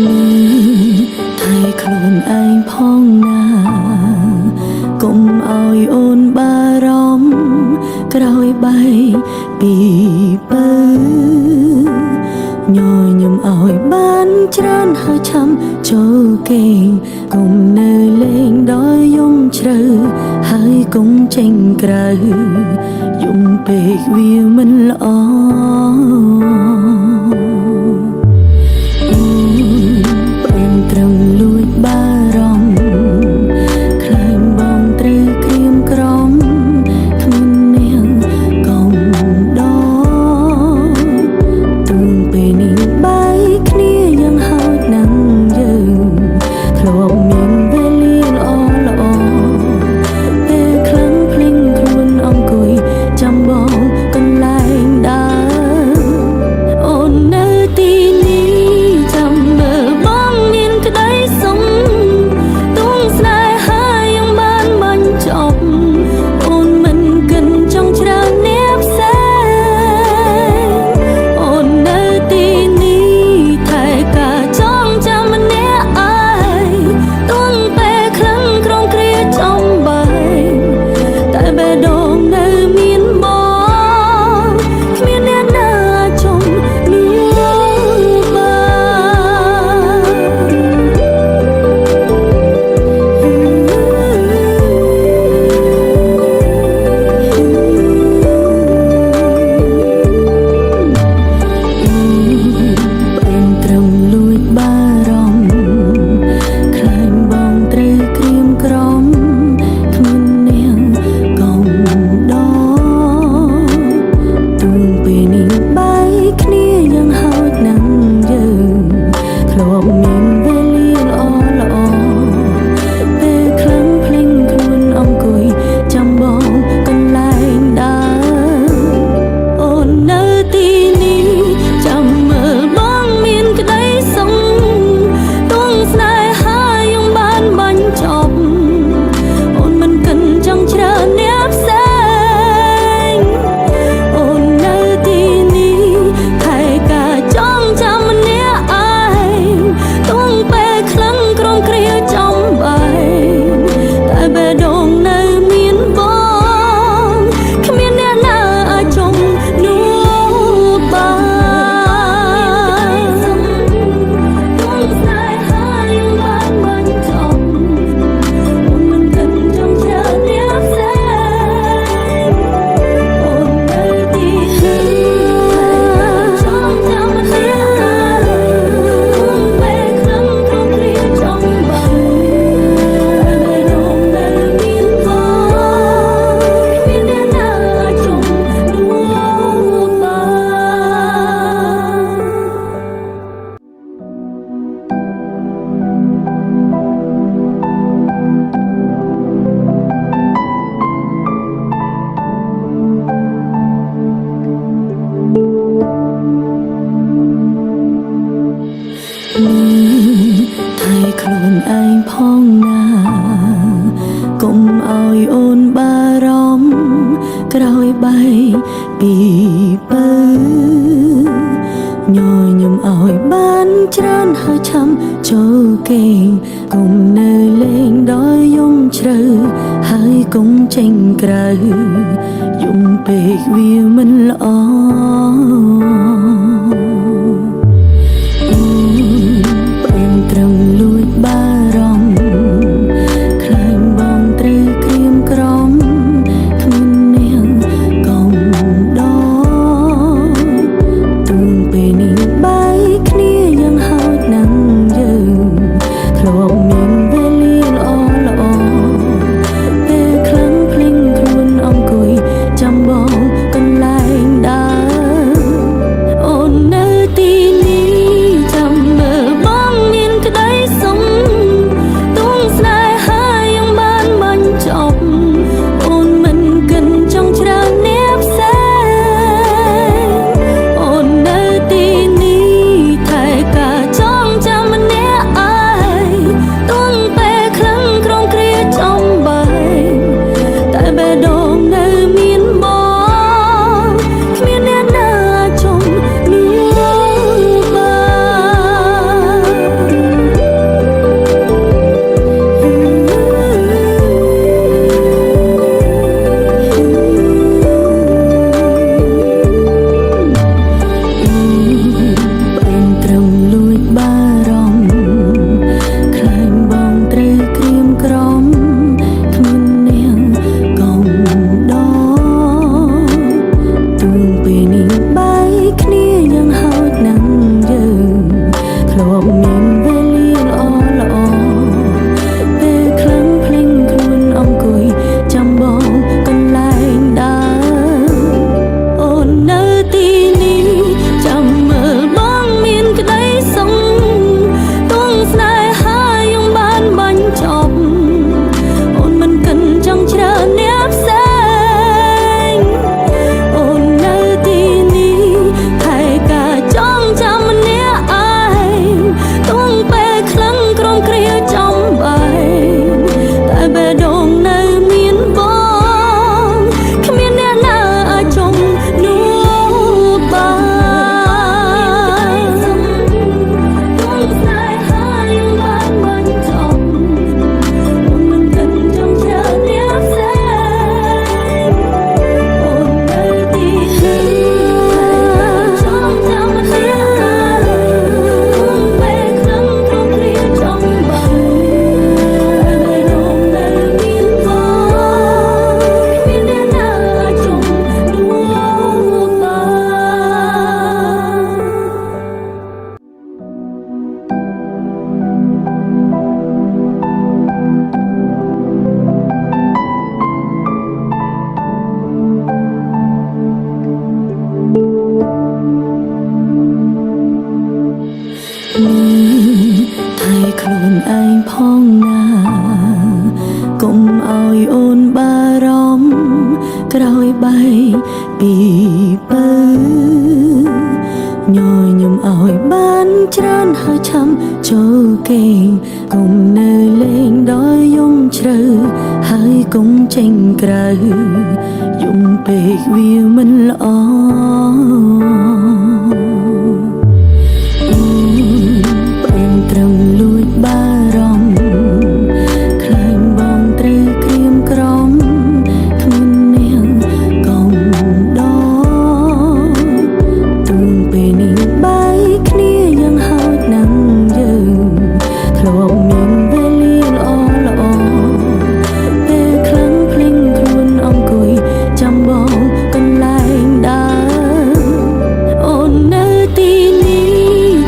มือไทยคลุนไอพ้องนากุมเอาโอนบารมกรอยใบปีเปื้อยยมเอาบ้านจรานหาช้ำโจเก่งกุมเนยเล่งดอยยงเชรให้กุมเจงกระยุมเปกวิวมันละอไทยคลุนไอพ้องนากุมเอาโอนบารมกรอยใบปีเปื้อยยมเอาบ้านจรานหาช้ำโจเก่งกุมเนยเล่งดอยยงเชรให้กุมเจงกระยุมเปกวิวมันละอ មើលថែខ្លួនឯងផងណាកុំឲ្យអូនបារម្ភក្រោយបែកពីបើញញឹមឲ្យបានច្រើនហើយឆាំចូលគេងកុំនៅលេងដោយយំជ្រៅហើយកុំចេញក្រៅយំពេកវាមិនល្អត្រឹមលួចបារម្ភខ្លាញ់បងត្រូវក្រៀមក្រំគ្មាននាងកុំដទូងពេលនេះបែកគ្នាយ៉ាងហោចណាស់យើងធ្លាប់មានវេលាល្អពេលខ្លាំងភ្លេងខ្លួនអង្គុយចាំបងកន្លែងដើរអូននៅទីនេះ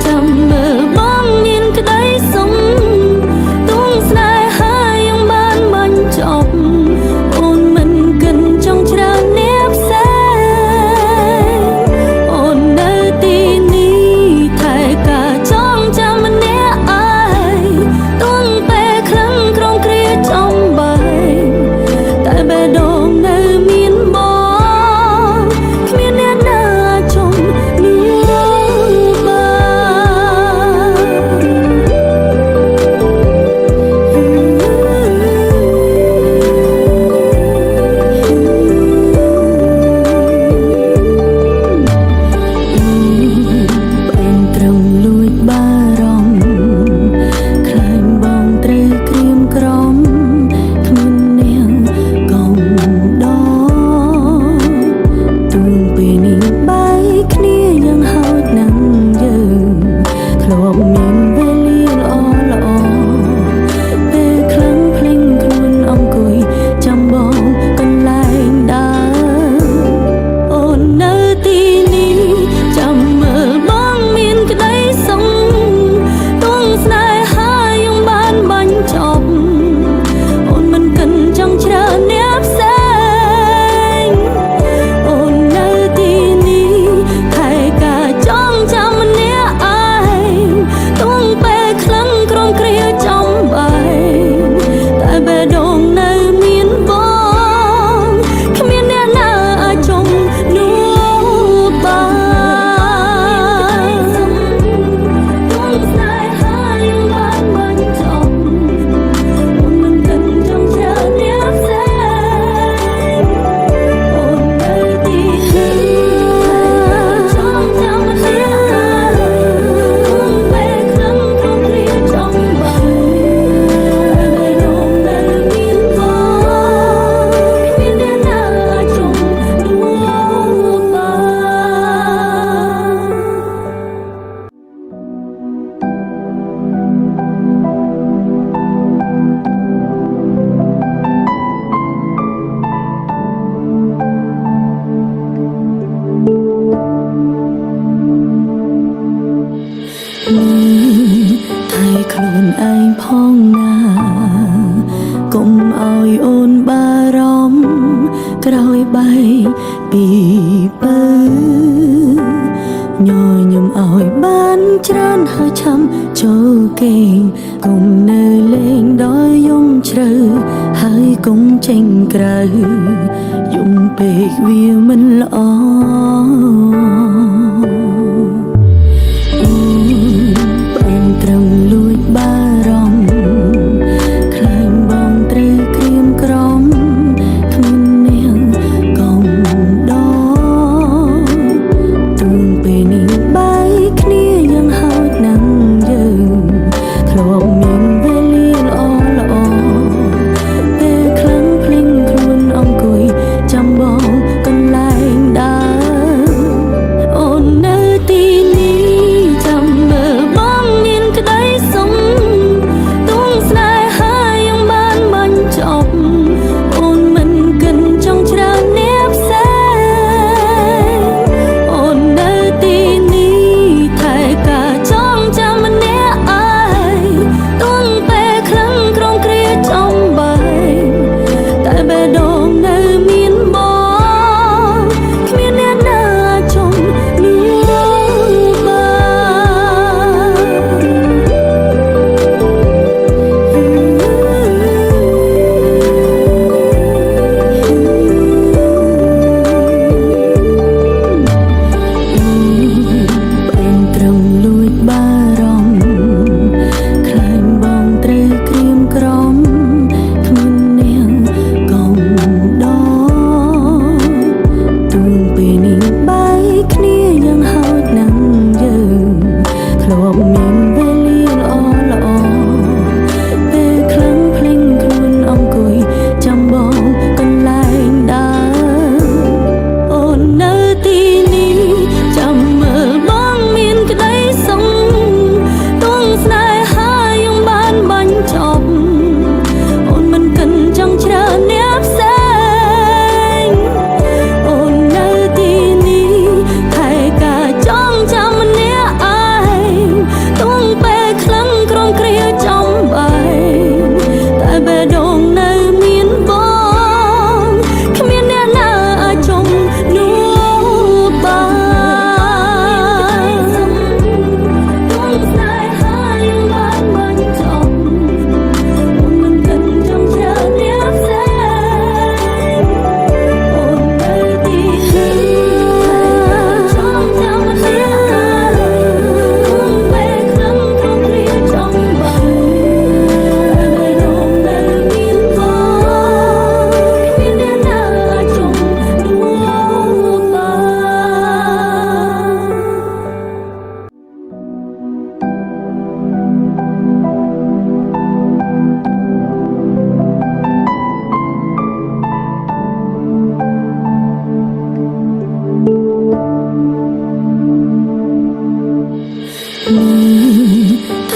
ចាំមើលបងមានក្តីសុំទួងស្នេហាយ៉ាងបានបាញ់ចប់អូនមិនកិនចង់ច្រើនអ្នកផ្សេងអូននៅទីនេះថែការចងចាំម្នាក់ឯងទួងពេលខ្លាំងក្រុងគ្រាចំបែកតែបេះដូងនៅមានបងគ្មានអ្នកណាជុំនោះបានត្រឹមលួចបារម្ភខ្លាញ់បងត្រូវក្រៀមក្រំគ្មាននាងកុំដទូងពេលនេះបែកគ្នាយ៉ាងហោចណាស់យើងធ្លាប់មានវេលាល្អពេលខ្លាំងភ្លេងខ្លួនអង្គុយចាំបងកន្លែងដើរអូននៅទីនេះចាំមើលបងមានក្តីសុំទួងស្នេហាយ៉ាងបានបាញ់ចប់អូនមិនកិនចង់ច្រើនអ្នកផ្សេងអូននៅទីនេះថែការចងចាំម្នាក់ឯងទួងពេលខ្លាំងក្រុងគ្រាចំបែកតែបេះដូងនៅមានបងគ្មានអ្នកណាអាចជុំនោះបានទួងស្នេហាយ៉ាងបានបាញ់ចប់អូនមិនកិនចង់ច្រើនអ្នកផ្សេងអូននៅទីនេះចងចាំម្នាក់ឯងទួងពេលខ្លាំងក្រុងគ្រាចំបែកតែបេះដូងនៅមានបងគ្មានអ្នកណាអាចជុំនោះបានមើលថែខ្លួនឯងផងណាកុំឲ្យអូនបារម្ភក្រោយបែកពីបើញញឹមឲ្យបានច្រើនហើយឆាំចូលគេងកុំនៅលេងដោយយំជ្រៅហើយកុំចេញក្រៅយំពេកវាមិនល្អត្រឹមលួចបារម្ភខ្លាញ់បងត្រូវក្រៀមក្រំគ្មាននាងកុំដទូងពេលនេះបែកគ្នាយ៉ាងហោចណាស់យើងធ្លាប់មានវេលាល្អពេលខ្លាំងភ្លេងខ្លួនអង្គុយចាំបងកន្លែងដើរ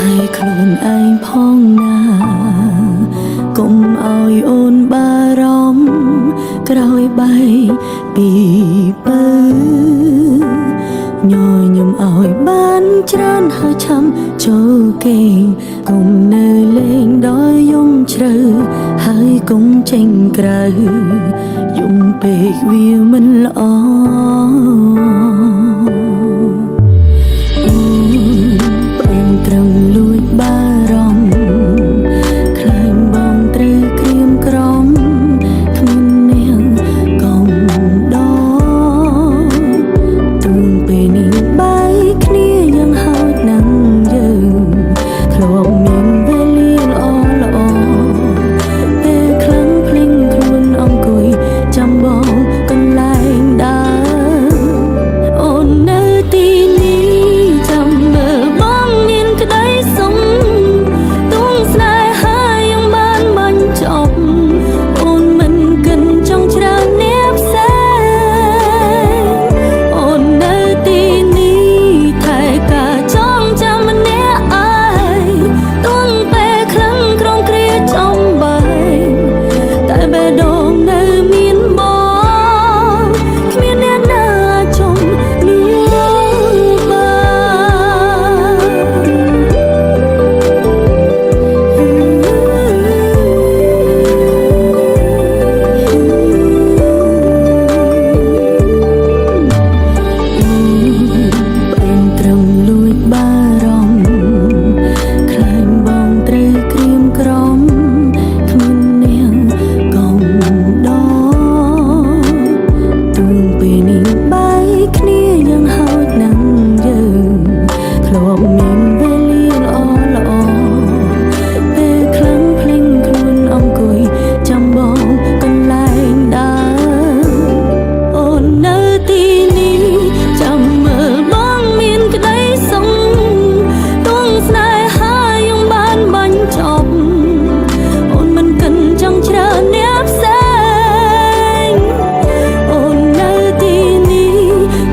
ให้ខ្លួនឯងផងណាកុំឲ្យអូនបារម្ភក្រោយបែកពីបើញញឹមឲ្យបានច្រើនហើយឆាំចូលគេងកុំនៅលេងដោយយំជ្រៅហើយកុំចេញក្រៅយំពេកវាមិនល្អត្រឹមលួចបារម្ភខ្លាញ់បងត្រូវក្រៀមក្រំគ្មាននាងកុំដទូនពេលនេះបែកគ្នាយ៉ាងហោចណាស់យើងធ្លាប់មានវេលាល្អពេលខ្លាំងភ្លេងខ្លួនអង្គុយចាំបងកន្លែងដើរអូននៅទីនេះចាំមើលបងមានក្តីសុំទួងស្នេហាយ៉ាងបានបាញ់ចប់អូនមិនកិនចង់ច្រើនអ្នកផ្សេងអូននៅទីនេះថែការចងចាំម្នាក់ឯងទួងពេលខ្លាំងក្រំគ្រាចំបែកតែបេះដូងនៅមានបងគ្មានអ្នកណាចង់នោះបានត្រឹមលួចបារម្ភខ្លាញ់បងត្រូវក្រៀមក្រំគ្មាននាងកុំដទូនពេលនេះបែកគ្នាយ៉ាងហោចណាស់យើងធ្លាប់មានវេលាល្អពេលខ្លាំងភ្លេងខ្លួនអង្គុយចាំបងកន្លែងដើរអូននៅទីនេះចាំមើលបងមានក្តីសុំទួងស្នេហាយ៉ាងបានបាញ់ចប់អូនមិនកិនចង់ច្រើនអ្នកផ្សេងអូននៅទីនេះ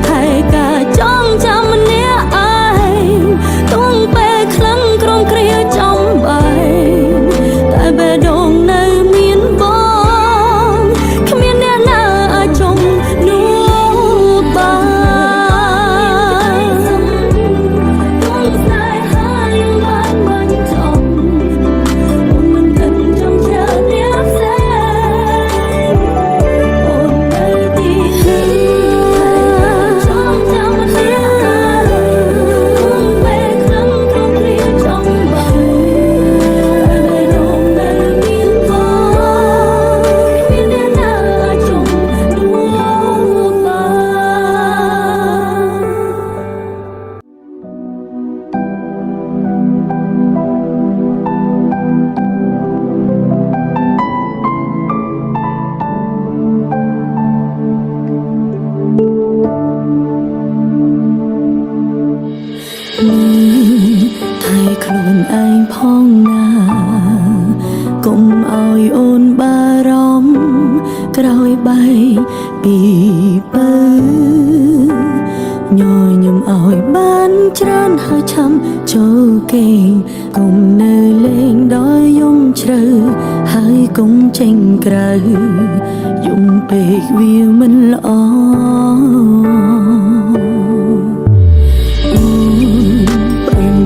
ថែការចងចាំម្នាក់ឯងទួងពេលខ្លាំងក្រំគ្រាចំបែកតែបេះដូងនៅមានបងគ្មានអ្នកណាអាចចង់នោះបានទួងស្នេហាយ៉ាងបានបាញ់ចប់អូនមិនកិនចង់ច្រើនអ្នកផ្សេងអូននៅទីនេះចងចាំម្នាក់ឯងទួងពេលខ្លាំងក្រំគ្រាចំបែកតែបេះដូងនៅមានបងគ្មានអ្នកណាអាចចង់នោះបានថែខ្លួនឯងផងណាកុំឲ្យអូនបារម្ភក្រោយបែកពីបើញញឹមឲ្យបានច្រើនហើយឆាំចូលគេងកុំនៅលេងដោយយំជ្រៅហើយកុំចេញក្រៅយំពេកវាមិនល្អ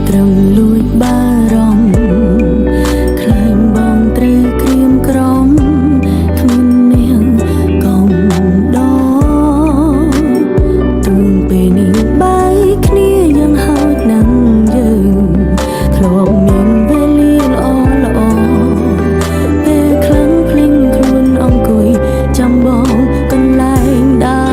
ត្រឹមលួចបារម្ភខ្លាញ់បងត្រូវក្រៀមក្រំគ្មាននាងកុំដទូនពេលនេះបែកគ្នាយ៉ាងហោចណាស់យើងធ្លាប់មានវេលាល្អពេលខ្លាំងភ្លេងខ្លួនអង្គុយចាំបងកន្លែងដើរ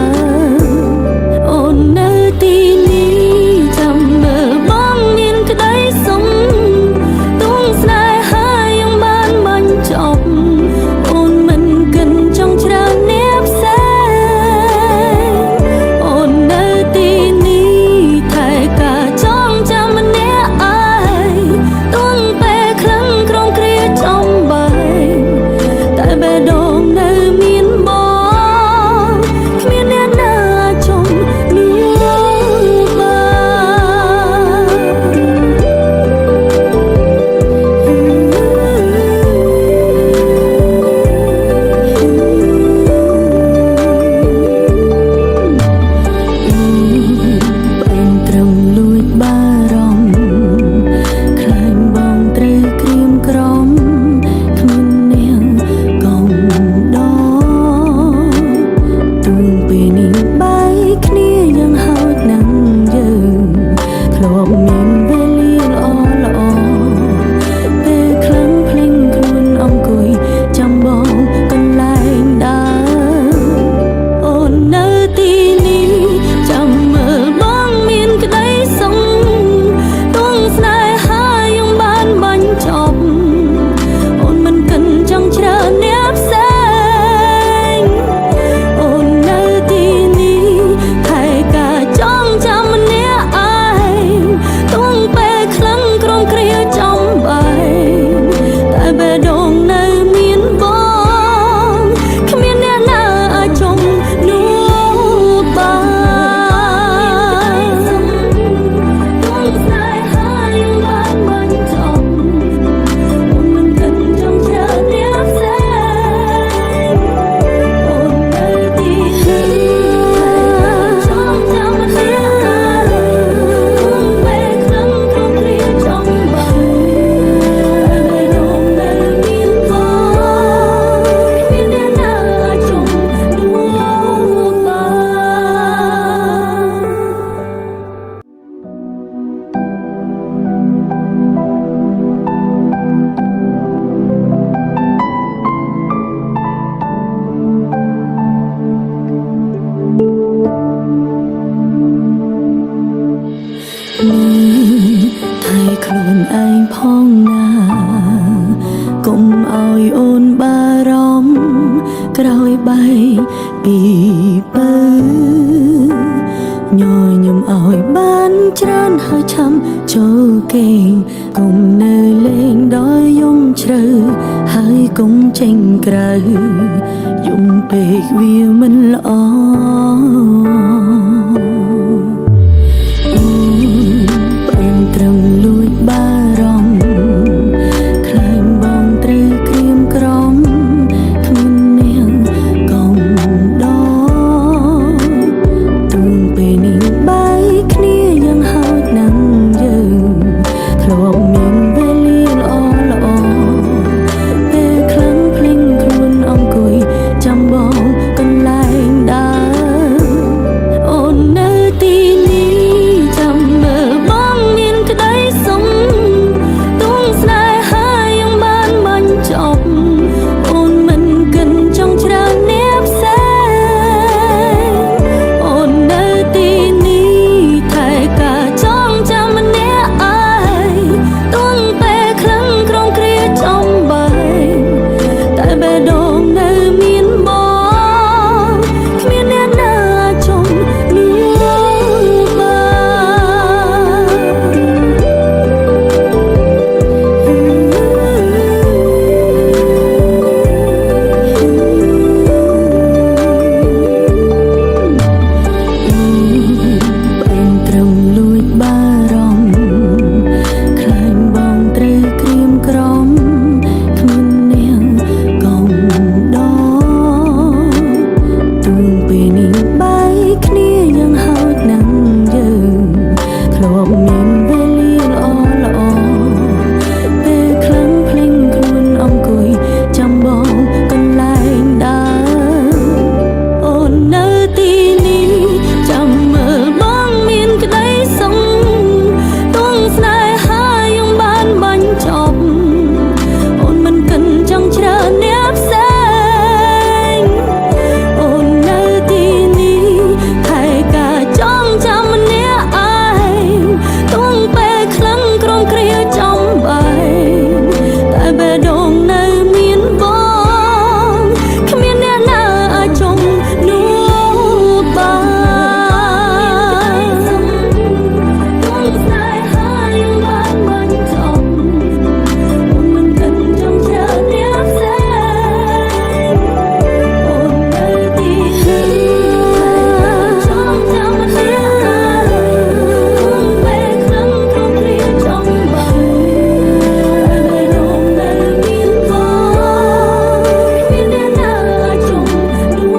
ខ្លួនឯងផងណាកុំឲ្យអូនបារម្ភក្រោយបែកពីពើញញឹមឲ្យបានច្រើនហើយឆាំចូលគេងកុំនៅលេងដល់យំជ្រៅហើយកុំចេញក្រៅយំពេកវាមិនល្អត្រឹមលួចបារម្ភខ្លាញ់បងត្រូវក្រៀមក្រំគ្មាននាងកុំដទូងពេលនេះបែកគ្នាយ៉ាងហោចណាស់យើងធ្លាប់មានវេលាល្អពេលខ្លាំងភ្លេងខ្លួនអង្គុយចាំបងកន្លែងដើរអូននៅទីនេះចាំមើលបងមានក្តីសុំទួងស្នេហាយ៉ាងបានបាញ់ចប់អូនមិនកិនចង់ច្រើនអ្នកផ្សេងអូននៅទីនេះថែការចងចាំម្នាក់ឯងទួងពេលខ្លាំងក្រងគ្រាចំបែកតែបេះដូងនៅមានបងគ្មានអ្នកណាចង់នោះបានត្រឹមលួចបារម្ភខ្លាញ់បងត្រូវក្រៀមក្រំគ្មាននាងកុំដទូងពេលនេះបែកគ្នាយ៉ាងហោចណាស់យើងធ្លាប់មានវេលាល្អពេលខ្លាំងភ្លេងខ្លួនអង្គុយចាំបងកន្លែងដើរអូននៅទីនេះចាំមើលបងមានក្តីសុំទួងស្នេហាយ៉ាងបានបាញ់ចប់អូនមិនកិនចង់ច្រើនអ្នកផ្សេងអូននៅទីនេះថែការចងចាំម្នាក់ឯងទួងពេលខ្លាំងក្រងគ្រាចំបែកតែបេះដូងនៅមានបងគ្មានអ្នកណាអាចចង់នោះបានទួងស្នេហាយ៉ាងបានបាញ់ចប់អូនមិនកិនចង់ច្រើនអ្នកផ្សេងអូននៅទីនេះចងចាំម្នាក់ឯងទួងពេលខ្លាំងក្រងគ្រាចំបែកតែបេះដូងនៅមានបងគ្មានអ្នកណាអាចចង់នោះ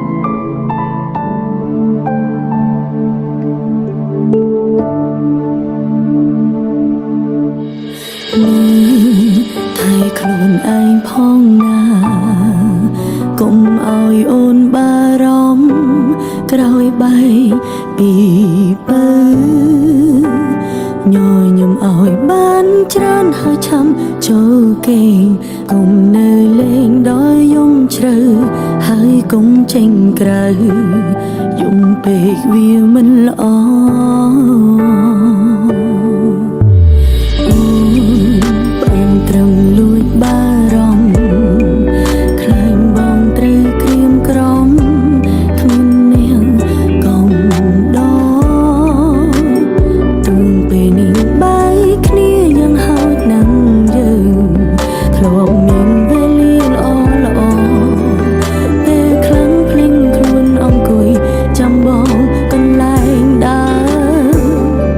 បានថែខ្លួនឯងផងណាកុំឲ្យអូនបារម្ភក្រោយបែកពីពើញញឹមឲ្យបានច្រើនហើយឆាំចូលគេងកុំនៅលេងដល់យំជ្រៅហើយកុំចេញក្រៅយំពេកវាមិនល្អត្រឹមលួចបារម្ភខ្លាញ់បងត្រូវក្រៀមក្រំគ្មាននាងកុំដទូងពេលនេះបែកគ្នាយ៉ាងហោចណាស់យើងធ្លាប់មានវេលាល្អពេលខ្លាំងភ្លេងខ្លួនអង្គុយចាំបងកន្លែងដើរ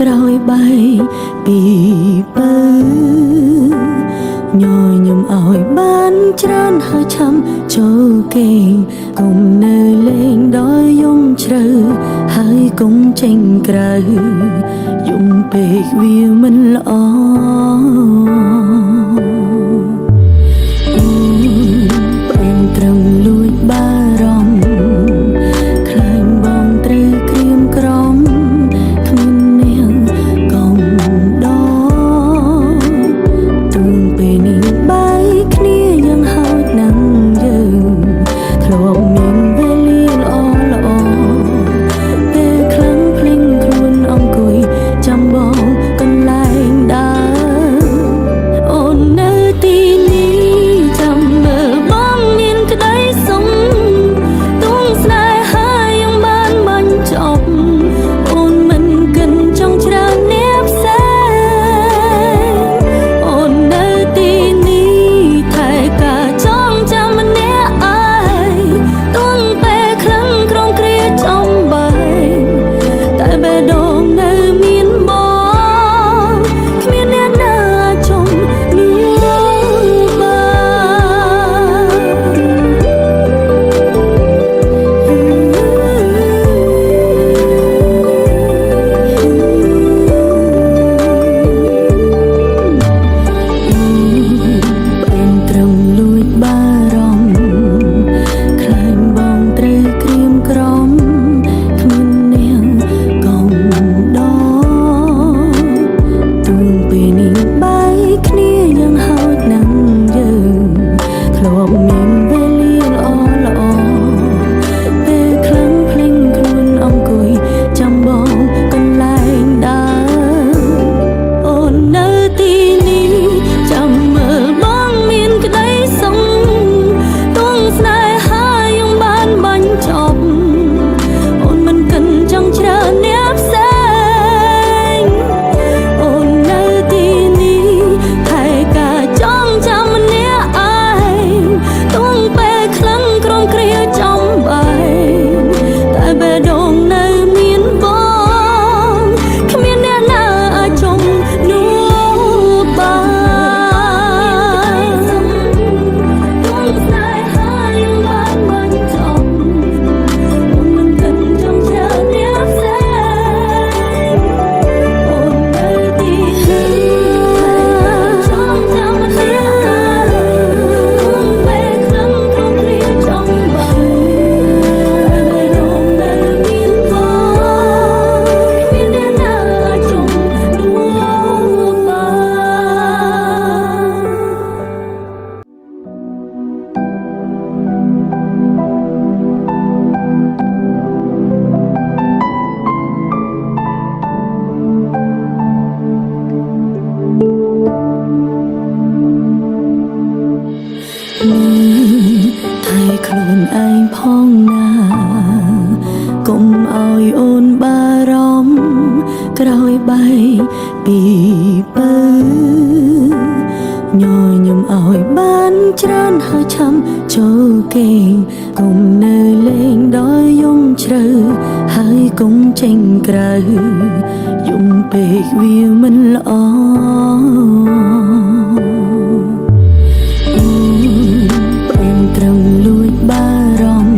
ក្រោយបែកពីបើញញឹមឲ្យបានច្រើនហើយឆាំចូលគេងកុំនៅលេងដោយយំជ្រៅហើយកុំចេញក្រៅយំពេកវាមិនល្អប្រឹងត្រឹមលួចបារម្ភខ្លាញ់បងត្រូវក្រៀមក្រំគ្មាននាងកុំដទូនពេលនេះបែកគ្នាយ៉ាងហោចណាស់យើងធ្លាប់មានវេលាល្អពេលខ្លាំងភ្លេងខ្លួនអង្គុយចាំបងកន្លែងដើរអូននៅទីនេះចាំមើលបងមានក្តីសុំទួងស្នេហាយ៉ាងបានបាញ់ចប់អូនមិនកិនចង់ច្រើនអ្នកផ្សេងអូននៅទីនេះថែការចងចាំម្នាក់ឯងទួងពេលខ្លាំងក្រំគ្រាចំបែកតែបេះដូងនៅមានបងគ្មានអ្នកណាចង់នោះបានប្រឹងត្រឹមលួចបារម្ភខ្លាញ់បងត្រូវក្រៀមក្រំគ្មាននាងកុំដទូនពេលនេះបែកគ្នាយ៉ាងហោចណាស់យើងធ្លាប់មានវេលាល្អពេលខ្លាំងភ្លេងខ្លួនអង្គុយចាំបងកន្លែងដើរអូននៅទីនេះចាំមើលបងមានក្តីសុំទួងស្នេហាយ៉ាងបានបាញ់ចប់អូនមិនកិនចង់ច្រើនអ្នកផ្សេងអូននៅទីនេះថែការចងចាំម្នាក់ឯងទួងពេលខ្លាំងក្រំគ្រាចំបែកតែបេះដូងនៅមានបងគ្មានអ្នកណាអាចចង់នោះបានទួងស្នេហាយ៉ាងបានបាញ់ចប់អូនមិនកិនចង់ច្រើនអ្នកផ្សេងអូននៅទីនេះចងចាំម្នាក់ឯងទួងពេលខ្លាំងក្រំគ្រាចំបែកតែបេះដូងនៅមានបងគ្មានអ្នកណាអាចចង់នោះបានថែខ្លួនឯងផងណាកុំឲ្យអូនបារម្ភក្រោយបែកពីបើញញឹមឲ្យបានច្រើនហើយឆាំចូលគេងកុំនៅលេងដោយយំជ្រៅហើយកុំចេញក្រៅយំពេកវាមិនល្អប្រឹងត្រឹមលួចបារម្ភ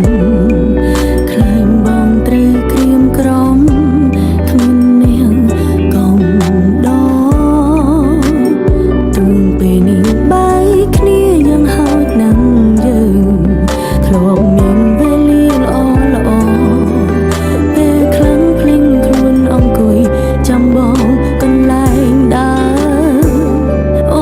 ខ្លាញ់បងត្រូវក្រៀមក្រំគ្មាននាងកុំដទូនពេលនេះបែកគ្នាយ៉ាងហោចណាស់យើងធ្លាប់មានវេលាល្អពេលខ្លាំងភ្លេងខ្លួនអង្គុយចាំបងកន្លែងដើរ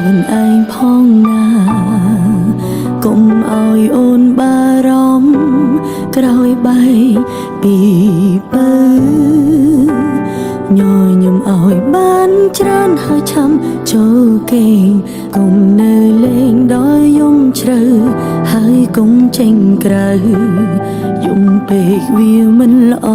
ខ្លួនឯងផងណាកុំឲ្យអូនបារម្ភក្រោយបែកពីពើញញឹមឲ្យបានច្រើនហើយឆាំចូលគេងកុំនៅលេងដល់យំជ្រៅហើយកុំចេញក្រៅយំពេកវាមិនល្អ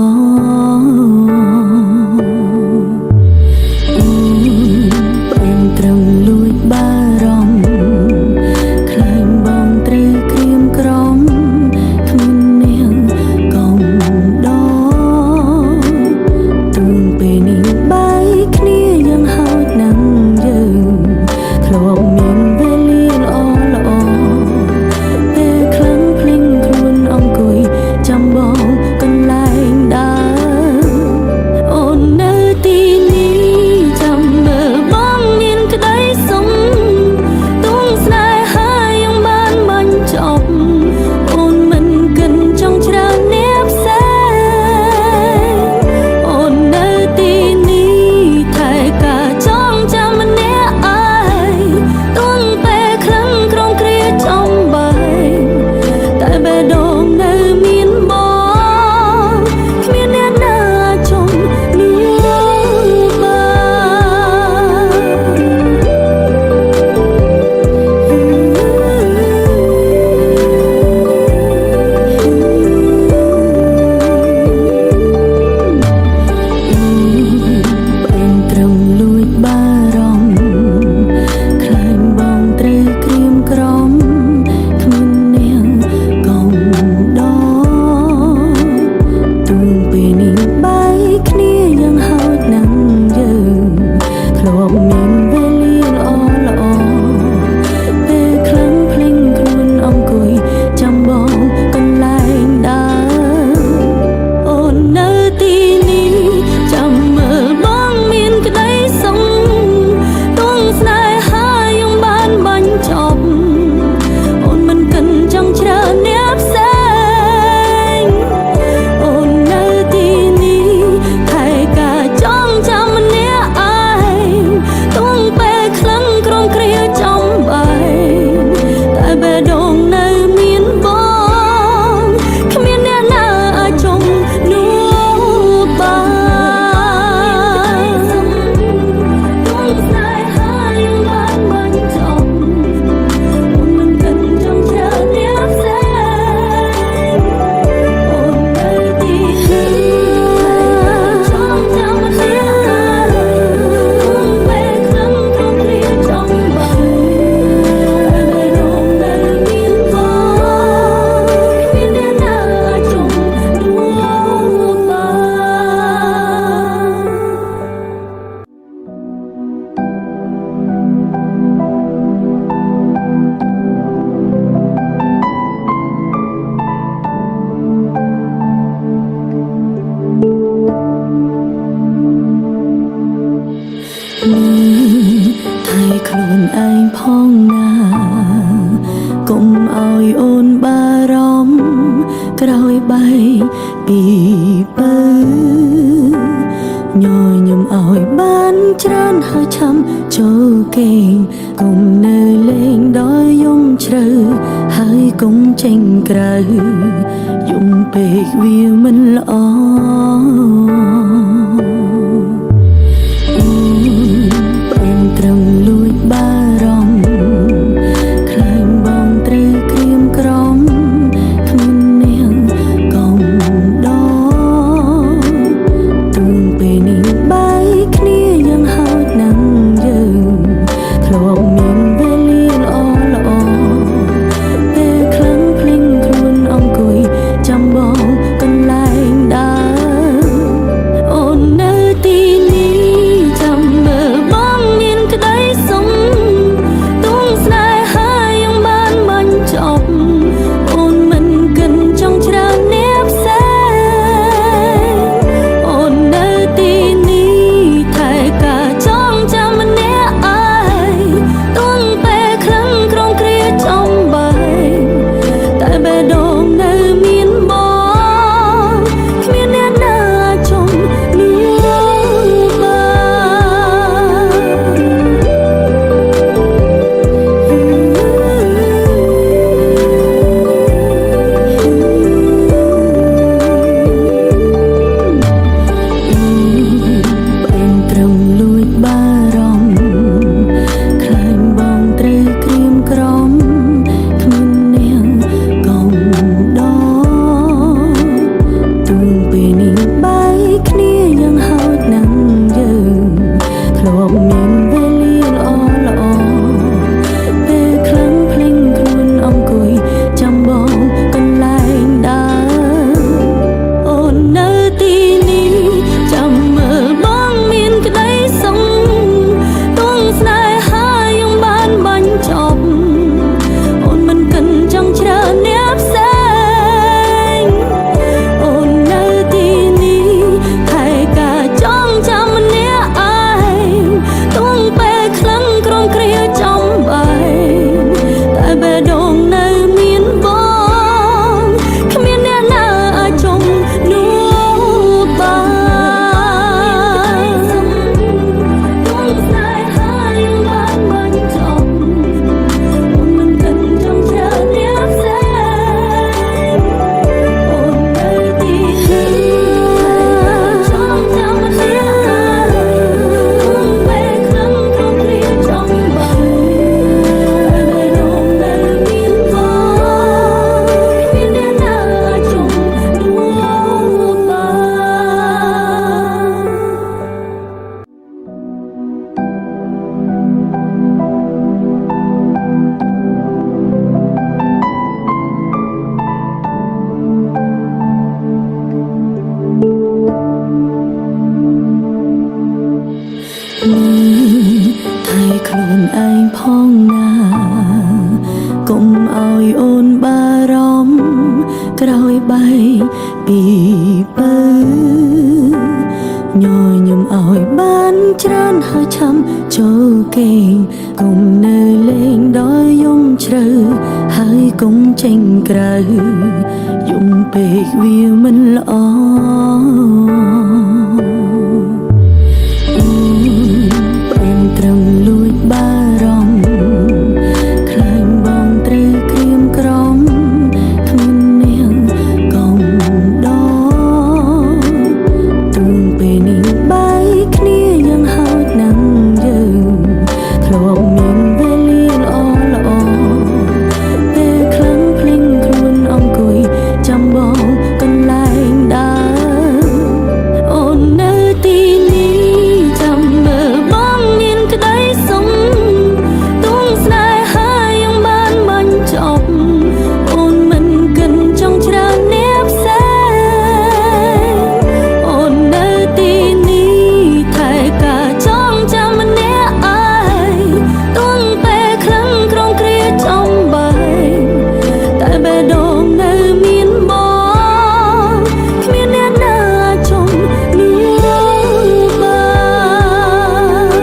ថៃខ្លួនឯងផងណាកុំឲ្យអូនបារម្ភក្រោយបែកពីពើញញឹមឲ្យបានច្រើនហើយឆាំចូលគេងកុំនៅលេងដល់យំជ្រៅហើយកុំចេញក្រៅយំពេកវាមិនល្អ ផងណាកុំឲ្យអូនបារម្ភក្រោយបែកពីពើញញឹមឲ្យបានច្រើនហើយឆាំចូលគេងកុំនៅលេងដល់យំជ្រៅហើយកុំចេញក្រៅយំពេកវាមិនល្អព្រមត្រឹមលួចបារម្ភខ្លាញ់បងត្រូវក្រៀមក្រំគ្មាននាងកុំដល់ទូងពេលនេះបែកគ្នាយ៉ាងហោចណាស់យើងធ្លាប់មានវេលាល្អពេលខ្លាំងភ្លេងខ្លួនអង្គុយចាំបងកន្លែងដើរអូននៅទីនេះចាំមើលបងមានក្តីសុំទួងស្នេហាយ៉ាងបានបាញ់ចប់អូនមិនកិនចង់ច្រើនអ្នកផ្សេងអូននៅទីនេះថែការចងចាំម្នាក់ឯងទួងពេលខ្លាំងក្រងគ្រាចំបែកតែបេះដូងនៅមានបងគ្មានអ្នកណាចង់នោះបាន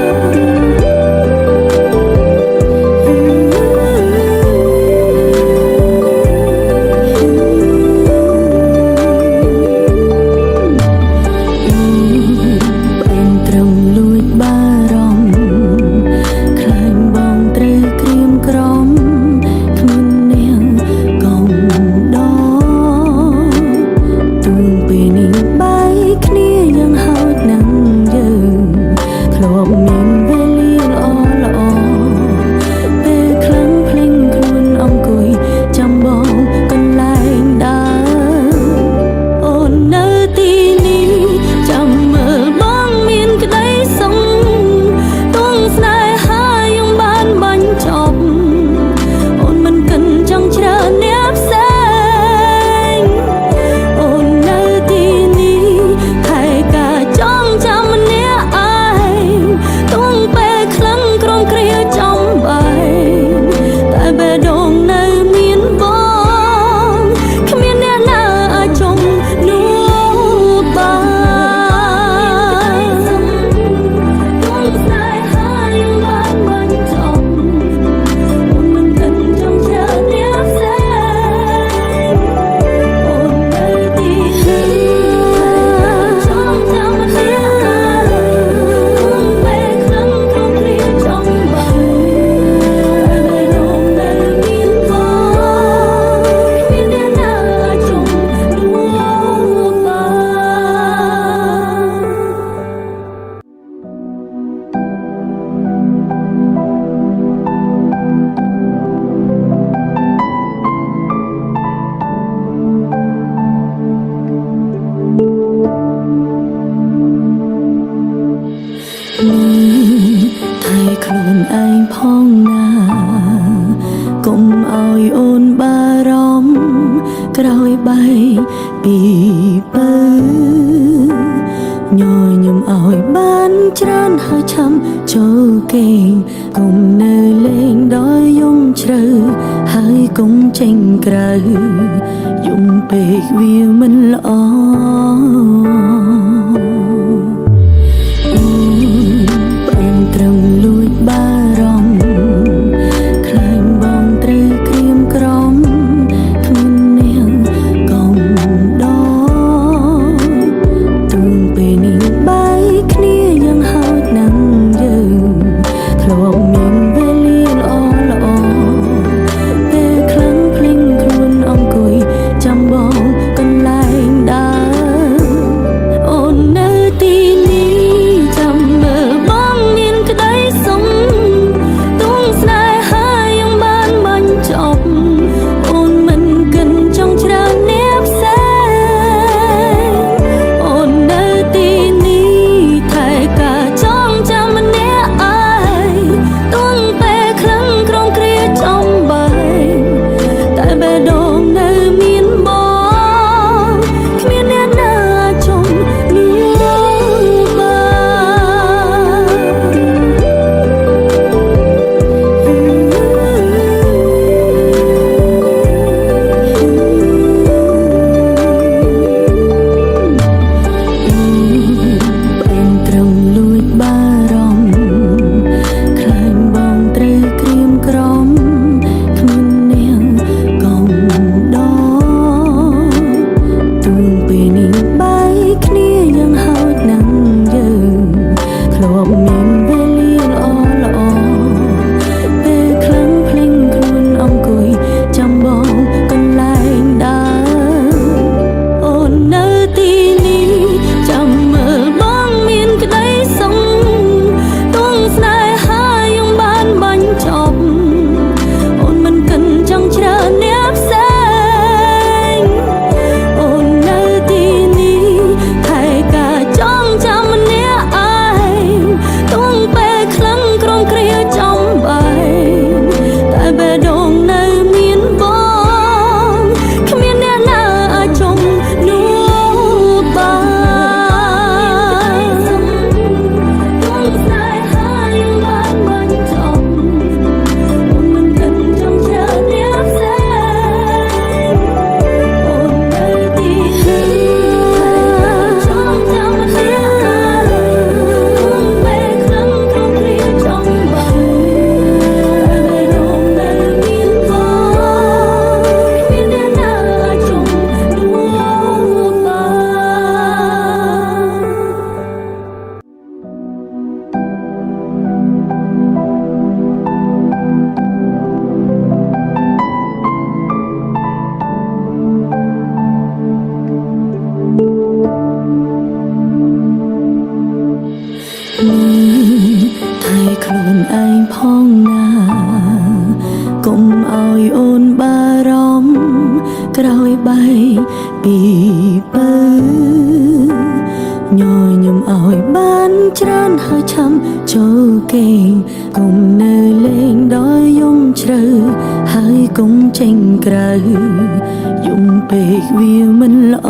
បានត្រឹមលួចបារម្ភខ្លាញ់បងត្រូវក្រៀមក្រំគ្មាននាងកុំដល់ទួងពេលនេះបែកគ្នាយ៉ាងហោចណាស់យើងធ្លាប់មានវេលាល្អពេលខ្លាំងភ្លេងខ្លួនអង្គុយចាំបងកន្លែងដើរអូននៅទីនេះចាំមើលបងមានក្តីសុំទួងស្នេហាយ៉ាងបានបាញ់ចប់អូនមិនកិនចង់ច្រើនអ្នកផ្សេងអូននៅទីនេះថែការចងចាំម្នាក់ឯងទួងពេលខ្លាំងក្រងគ្រាចំបែកតែបេះដូងនៅមានបងគ្មានអ្នកណាអាចចង់នោះបានទួងស្នេហាយ៉ាងបានបាញ់ចប់អូនមិនកិនចង់ច្រើនអ្នកផ្សេងអូននៅទីនេះចងចាំម្នាក់ឯងទួងពេលខ្លាំងក្រងគ្រាចំបែកតែបេះដូងនៅមានបងគ្មានអ្នកណាអាចចង់នោះបានថែខ្លួនឯងផងណាកុំឲ្យអូនបារម្ភក្រោយបែកពីពើញញឹមឲ្យបានច្រើនហើយឆាំចូលគេងកុំនៅលេងដល់យំជ្រៅហើយកុំចេញក្រៅយំពេកវាមិនល្អព្រមត្រឹមលួចបារម្ភខ្លាញ់បងត្រូវក្រៀមក្រំគ្មាននាងកុំដល់ទួងពេលនេះបែកគ្នាយ៉ាងហោចណាស់យើងធ្លាប់មានវេលាល្អពេលខ្លាំងភ្លេងខ្លួនអង្គុយចាំបងកន្លែងដើរ ឯងផងណាកុំឲ្យអូនបារម្ភក្រោយបែកពីពើញញឹមឲ្យបានច្រើនហើយឆាំចូលគេងកុំនៅលេងដោយយំជ្រៅហើយកុំចេញក្រៅយំពេកវាមិនល្អ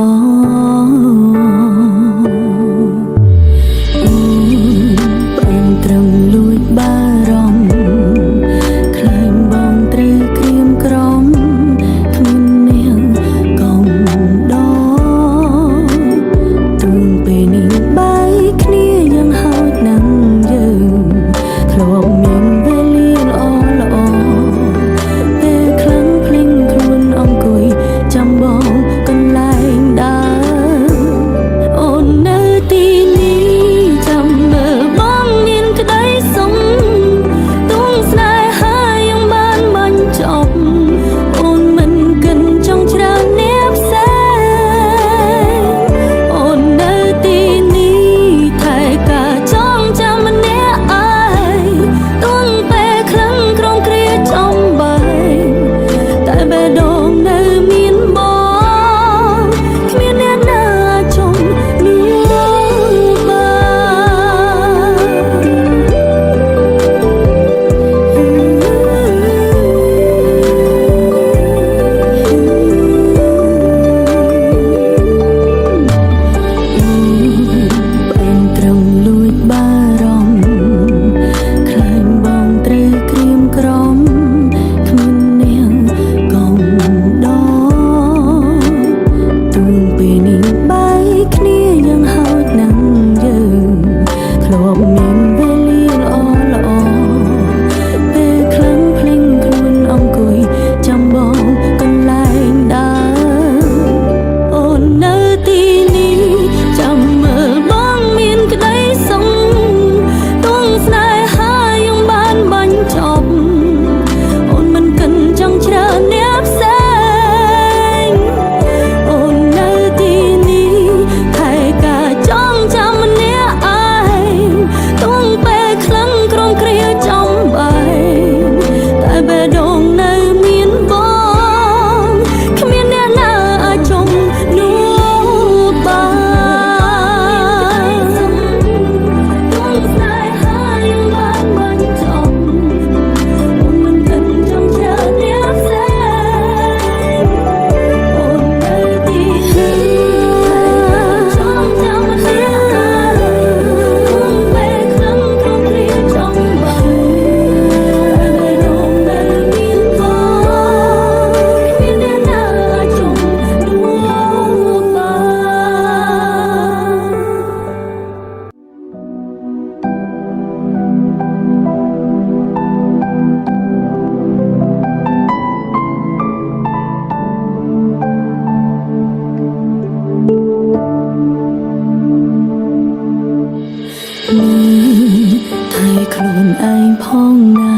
ខ្លួនឯងផងណា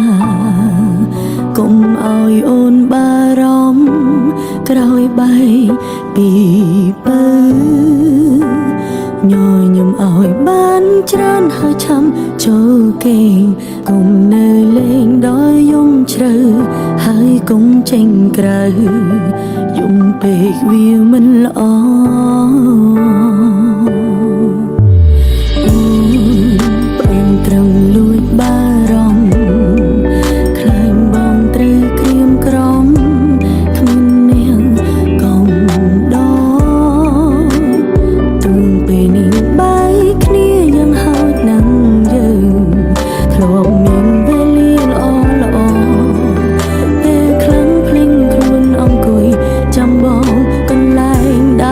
កុំឲ្យអូនបារម្ភក្រោយបែកពីពើញញឹមឲ្យបានច្រើនហើយឆាំចូលគេងកុំនៅលេងដោយយំជ្រៅហើយកុំចេញក្រៅយំពេកវាមិនល្អចាំបងកន្លែង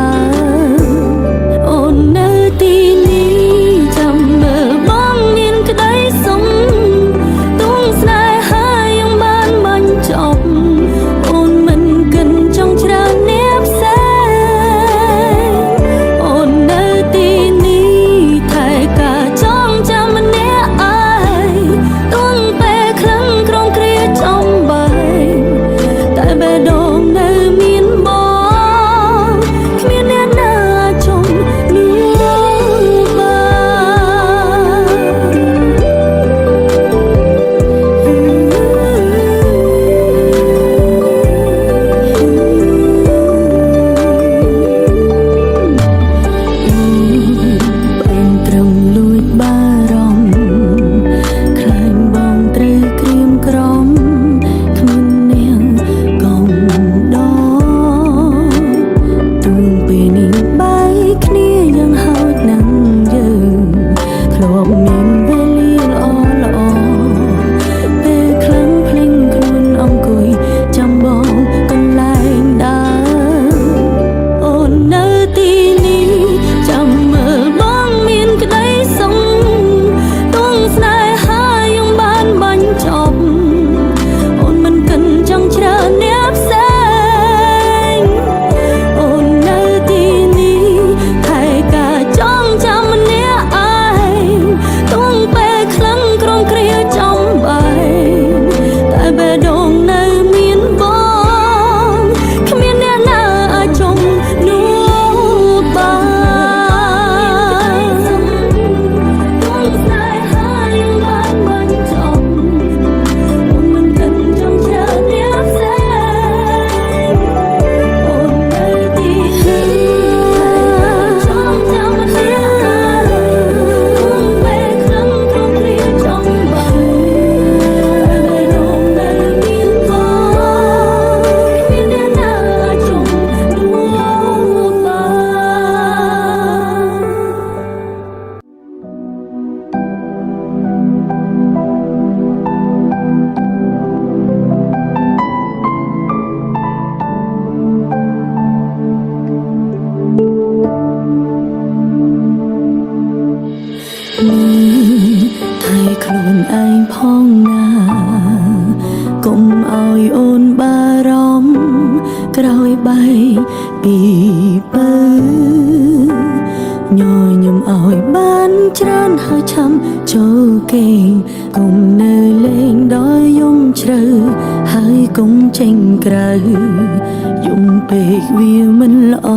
ឯងផងណាកុំឲ្យអូនបារម្ភក្រោយបែកពីពើញញឹមឲ្យបានច្រើនហើយឆាំចូលគេងកុំនៅលេងដោយយំជ្រៅហើយកុំចេញក្រៅយំពេកវាមិនល្អ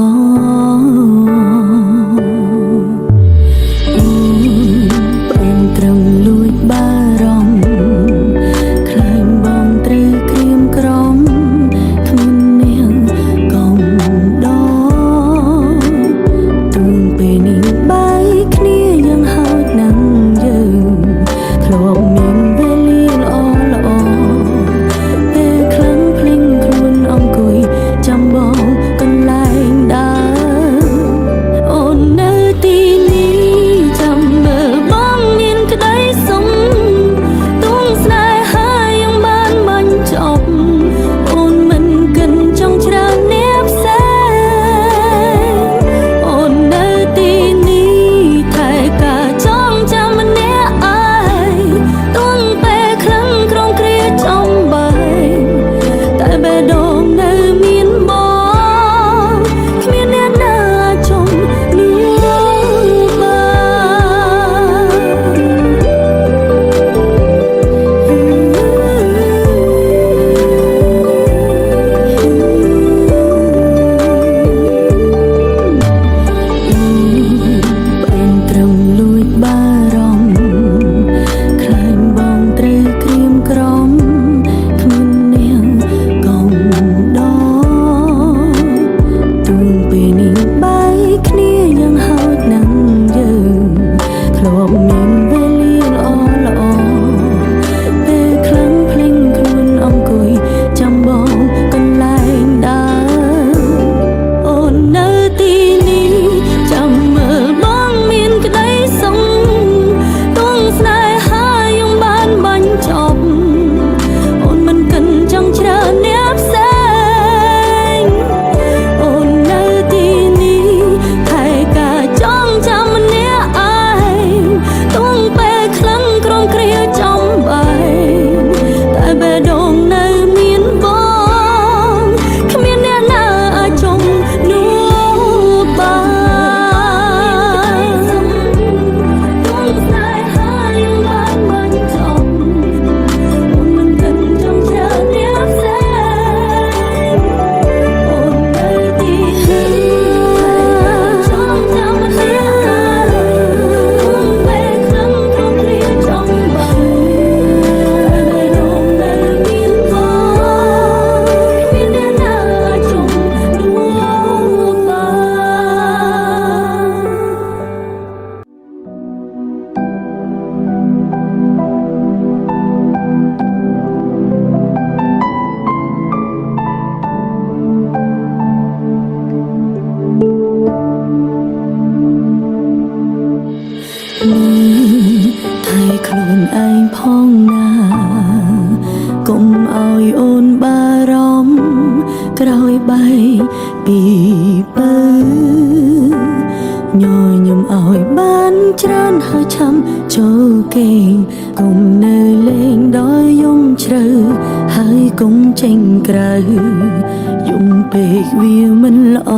ថៃខ្លួនឯងផងណាកុំឲ្យអូនបារម្ភក្រោយបែកពីពើញញឹមឲ្យបានច្រើនហើយឆាំចូលគេងកុំនៅលេងដោយយំជ្រៅហើយកុំចេញក្រៅយំពេកវាមិនល្អ